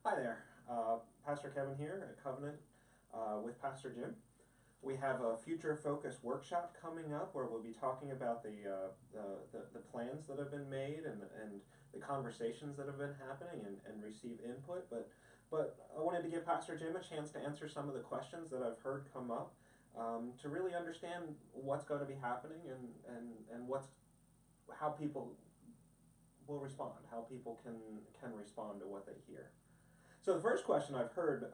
Hi there, Pastor Kevin here at Covenant with Pastor Jim. We have a future focus workshop coming up where we'll be talking about the plans that have been made and the conversations that have been happening and receive input. But I wanted to give Pastor Jim a chance to answer some of the questions that I've heard come up to really understand what's going to be happening and how people will respond, how people can respond to what they hear. So the first question I've heard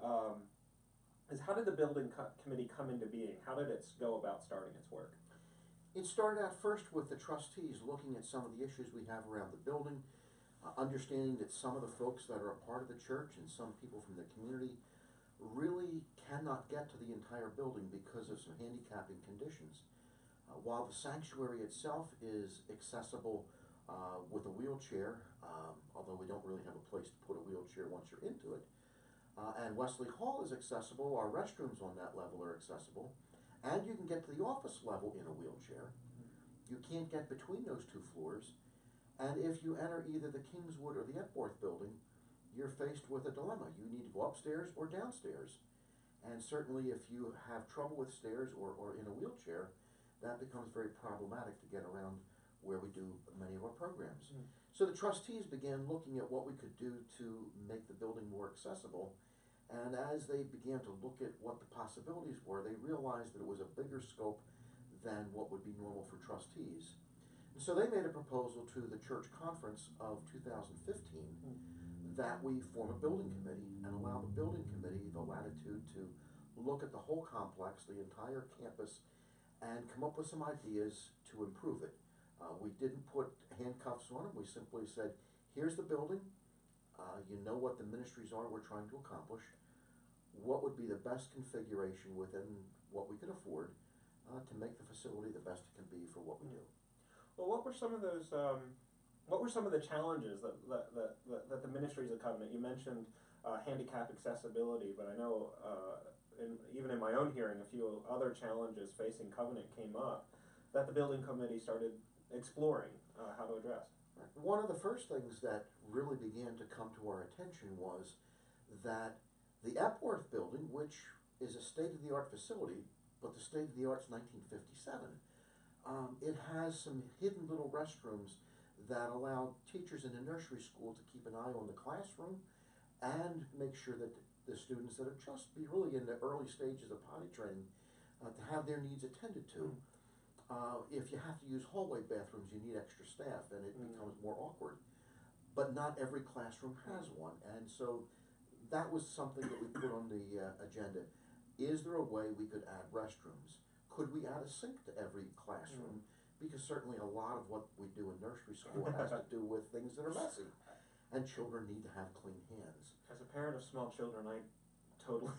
is how did the building committee come into being? How did it go about starting its work? It started out first with the trustees looking at some of the issues we have around the building, understanding that some of the folks that are a part of the church and some people from the community really cannot get to the entire building because of some handicapping conditions. While the sanctuary itself is accessible with a wheelchair, although we don't really have a place to put a wheelchair once you're into it, and Wesley Hall is accessible, our restrooms on that level are accessible, and you can get to the office level in a wheelchair. You can't get between those two floors, and if you enter either the Kingswood or the Epworth building, you're faced with a dilemma. You need to go upstairs or downstairs. And certainly if you have trouble with stairs or in a wheelchair, that becomes very problematic to get around where we do many of our programs. So the trustees began looking at what we could do to make the building more accessible. And as they began to look at what the possibilities were, they realized that it was a bigger scope than what would be normal for trustees. And so they made a proposal to the church conference of 2015 that we form a building committee and allow the building committee the latitude to look at the whole complex, the entire campus, and come up with some ideas to improve it. We didn't put handcuffs on them. We simply said, here's the building. You know what the ministries are we're trying to accomplish. What would be the best configuration within what we could afford to make the facility the best it can be for what we do. Well, what were some of those? What were some of the challenges that the ministries of Covenant? You mentioned handicap accessibility, but I know even in my own hearing, a few other challenges facing Covenant came up that the building committee started exploring how to address. One of the first things that really began to come to our attention was that the Epworth building, which is a state-of-the-art facility, but the state-of-the-art's 1957, it has some hidden little restrooms that allow teachers in the nursery school to keep an eye on the classroom and make sure that the students that are just really in the early stages of potty training to have their needs attended to. If you have to use hallway bathrooms, you need extra staff, and it becomes more awkward. But not every classroom has one, and so that was something that we put on the agenda. Is there a way we could add restrooms? Could we add a sink to every classroom? Because certainly a lot of what we do in nursery school has to do with things that are messy, and children need to have clean hands. As a parent of small children, I totally,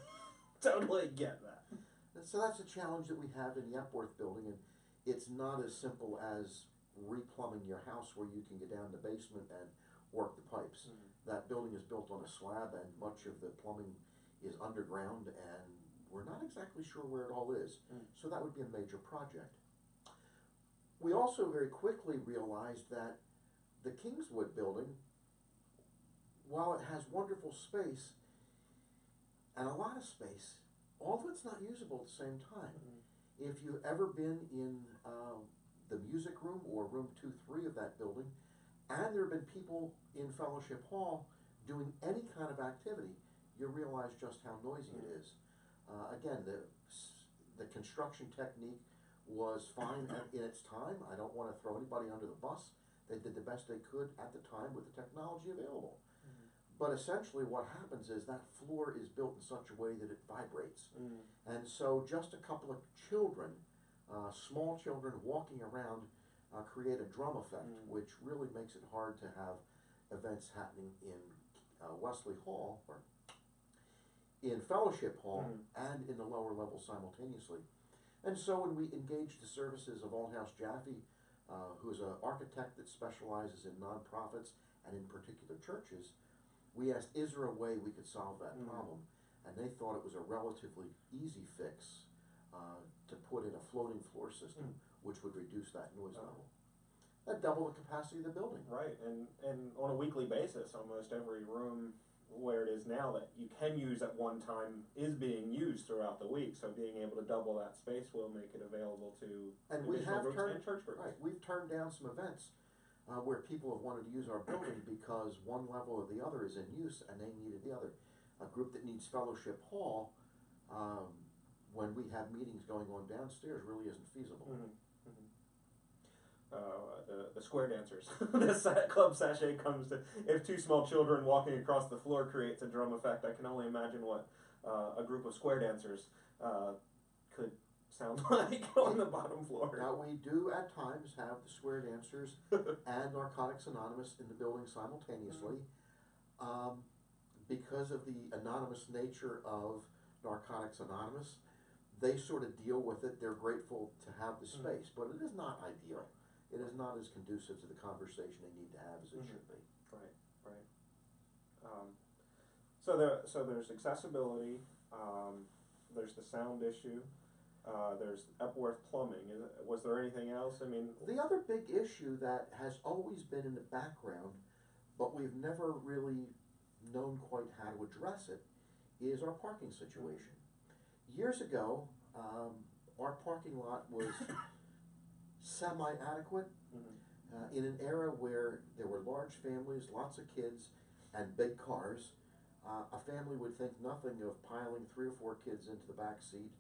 totally get that. And so that's a challenge that we have in the Epworth building, and it's not as simple as replumbing your house where you can get down in the basement and work the pipes. That building is built on a slab, and much of the plumbing is underground, and we're not exactly sure where it all is. So that would be a major project. We also very quickly realized that the Kingswood building, while it has wonderful space and a lot of space, all of it's not usable at the same time. If you've ever been in the music room or room 2-3 of that building, and there have been people in Fellowship Hall doing any kind of activity, you realize just how noisy it is. Again, the construction technique was fine in its time. I don't want to throw anybody under the bus. They did the best they could at the time with the technology available. But essentially what happens is that floor is built in such a way that it vibrates. And so just a couple of children, small children walking around create a drum effect, which really makes it hard to have events happening in Wesley Hall, or in Fellowship Hall, and in the lower level simultaneously. And so when we engaged the services of Aldhouse Jaffe, who's an architect that specializes in nonprofits and in particular churches, we asked, is there a way we could solve that problem? And they thought it was a relatively easy fix to put in a floating floor system, which would reduce that noise level. That doubled the capacity of the building. Right, and on a weekly basis, almost every room where it is now that you can use at one time is being used throughout the week. So being able to double that space will make it available to And we additional have groups turned, and church groups. right, we've turned down some events where people have wanted to use our building because one level or the other is in use and they needed the other. A group that needs Fellowship Hall, when we have meetings going on downstairs, really isn't feasible. Mm-hmm. The square dancers. The club sachet comes to, if two small children walking across the floor creates a drum effect, I can only imagine what a group of square dancers could sound like on the bottom floor. Now, we do at times have the square dancers and Narcotics Anonymous in the building simultaneously. Because of the anonymous nature of Narcotics Anonymous, they sort of deal with it. They're grateful to have the space, but it is not ideal. It is not as conducive to the conversation they need to have as it should be. Right, right. So there's accessibility. There's the sound issue. There's Epworth plumbing. Was there anything else? I mean, the other big issue that has always been in the background, but we've never really known quite how to address it, is our parking situation. Years ago, our parking lot was semi-adequate in an era where there were large families, lots of kids, and big cars. A family would think nothing of piling 3 or 4 kids into the back seat,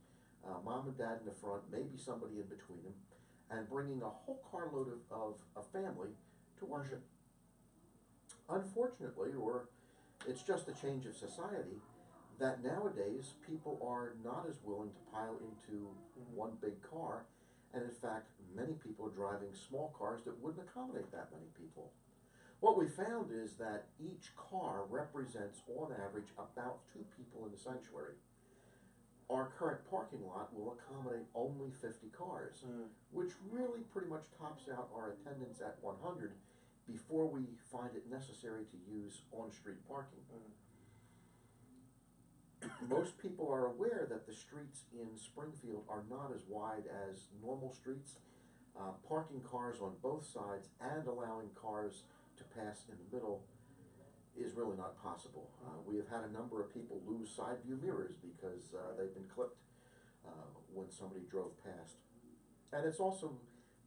mom and dad in the front, maybe somebody in between them, and bringing a whole carload of a family to worship. Unfortunately, or it's just a change of society, that nowadays people are not as willing to pile into one big car, and in fact, many people are driving small cars that wouldn't accommodate that many people. What we found is that each car represents, on average, about 2 people in the sanctuary. Our current parking lot will accommodate only 50 cars, which really pretty much tops out our attendance at 100 before we find it necessary to use on-street parking. Most people are aware that the streets in Springfield are not as wide as normal streets. Parking cars on both sides and allowing cars to pass in the middle is really not possible. We have had a number of people lose side view mirrors because they've been clipped when somebody drove past. And it's also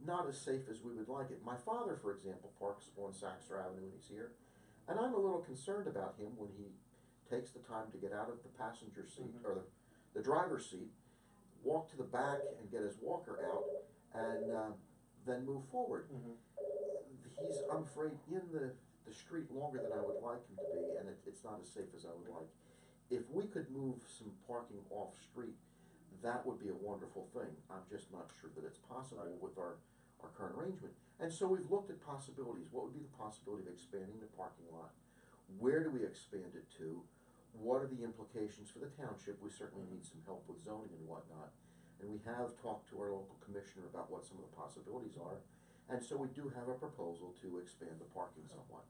not as safe as we would like it. My father, for example, parks on Saxor Avenue when he's here, and I'm a little concerned about him when he takes the time to get out of the passenger seat, or the driver's seat, walk to the back and get his walker out, and then move forward. He's, I'm afraid, in the street longer than I would like him to be, and it's not as safe as I would like. If we could move some parking off street, that would be a wonderful thing. I'm just not sure that it's possible with our current arrangement. And so we've looked at possibilities. What would be the possibility of expanding the parking lot? Where do we expand it to? What are the implications for the township? We certainly need some help with zoning and whatnot. And we have talked to our local commissioner about what some of the possibilities are. And so we do have a proposal to expand the parking somewhat.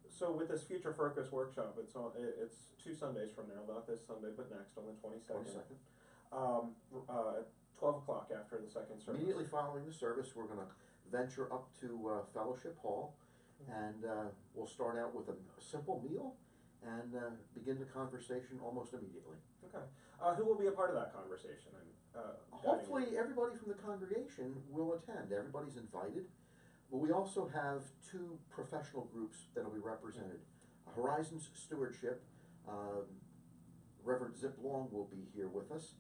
So with this Future Focus workshop, it's 2 Sundays from now, not this Sunday, but next on the 22nd. 12 o'clock after the second service. Immediately following the service, we're going to venture up to Fellowship Hall, and we'll start out with a simple meal and begin the conversation almost immediately. Okay. Who will be a part of that conversation? Hopefully everybody from the congregation will attend. Everybody's invited. But we also have 2 professional groups that will be represented. Horizons Stewardship, Reverend Zip Long will be here with us.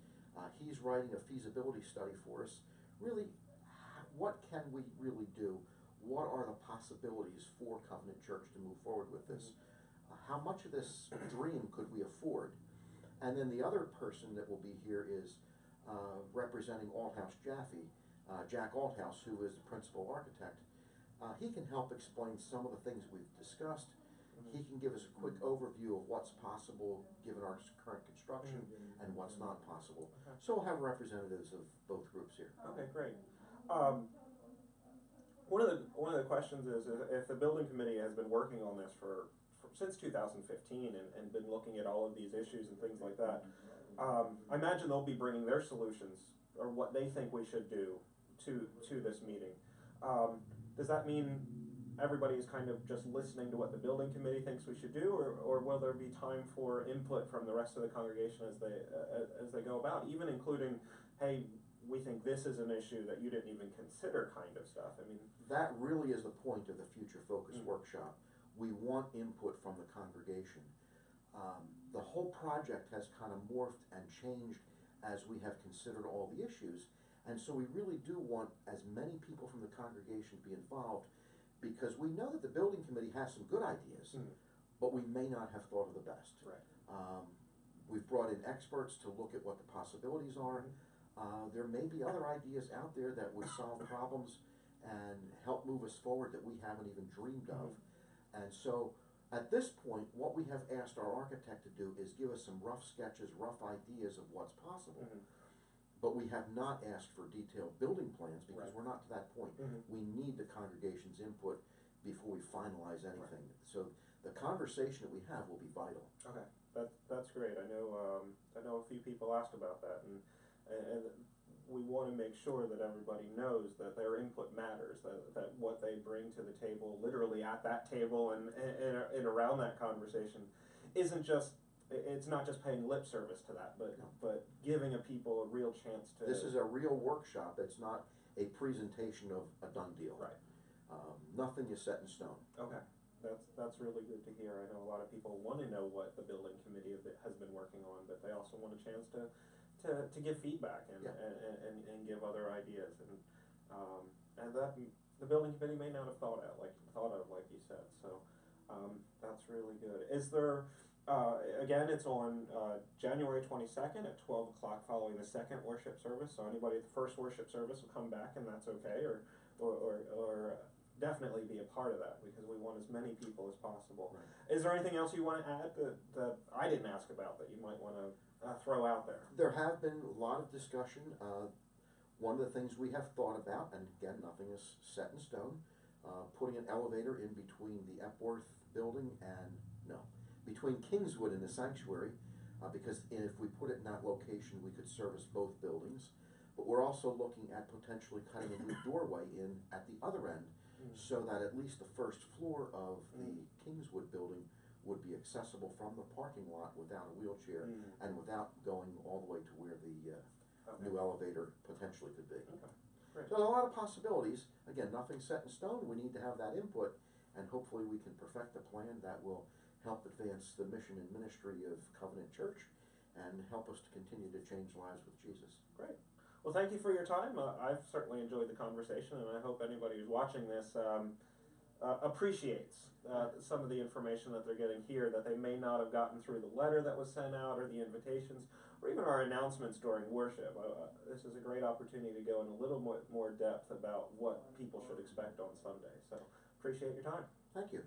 He's writing a feasibility study for us. Really, what can we really do? What are the possibilities for Covenant Church to move forward with this? How much of this dream could we afford? And then the other person that will be here is representing Althouse Jaffe, Jack Althouse, who is the principal architect. He can help explain some of the things we've discussed. He can give us a quick overview of what's possible given our current construction and what's not possible. So we'll have representatives of both groups here. Okay, great. One of the questions is if the building committee has been working on this since 2015 and been looking at all of these issues and things like that. I imagine they'll be bringing their solutions or what they think we should do to this meeting. Does that mean everybody is kind of just listening to what the building committee thinks we should do, or will there be time for input from the rest of the congregation as they go about, even including, hey, we think this is an issue that you didn't even consider kind of stuff? I mean, that really is the point of the Future Focus Mm. workshop. We want input from the congregation. The whole project has kind of morphed and changed as we have considered all the issues, and so we really do want as many people from the congregation to be involved, because we know that the building committee has some good ideas, Mm. but we may not have thought of the best. right. We've brought in experts to look at what the possibilities are. There may be other ideas out there that would solve problems and help move us forward that we haven't even dreamed of. And so, at this point, what we have asked our architect to do is give us some rough sketches, rough ideas of what's possible. Mhm. But we have not asked for detailed building plans, because Right. we're not to that point. Mhm. We need the congregation's input before we finalize anything. So the conversation that we have will be vital. Okay, that's great. I know a few people asked about that, and we want to make sure that everybody knows that their input matters, that what they bring to the table, literally at that table and around that conversation, isn't just, it's not just paying lip service to that, No. but giving a people a real chance to. This is a real workshop. It's not a presentation of a done deal. Right. Nothing is set in stone. Okay, that's really good to hear. I know a lot of people want to know what the building committee has been working on, but they also want a chance to give feedback and, Yeah. and give other ideas, and that the building committee may not have thought of, like you said. So that's really good. Is there again? It's on January 22nd at 12 o'clock, following the second worship service. So anybody at the first worship service will come back, and that's okay, or definitely be a part of that, because we want as many people as possible. Right. Is there anything else you want to add that I didn't ask about that you might want to throw out there? There have been a lot of discussion. One of the things we have thought about, and again, nothing is set in stone, putting an elevator in between the Epworth building between Kingswood and the sanctuary, because if we put it in that location, we could service both buildings. But we're also looking at potentially cutting a new doorway in at the other end, so that at least the first floor of the Kingswood building would be accessible from the parking lot without a wheelchair and without going all the way to where the Okay. new elevator potentially could be. Okay. Great. So there's a lot of possibilities. Again, nothing set in stone. We need to have that input, and hopefully we can perfect a plan that will help advance the mission and ministry of Covenant Church and help us to continue to change lives with Jesus. Great. Well, thank you for your time. I've certainly enjoyed the conversation, and I hope anybody who's watching this appreciates some of the information that they're getting here that they may not have gotten through the letter that was sent out, or the invitations, or even our announcements during worship. This is a great opportunity to go in a little more depth about what people should expect on Sunday. So appreciate your time. Thank you.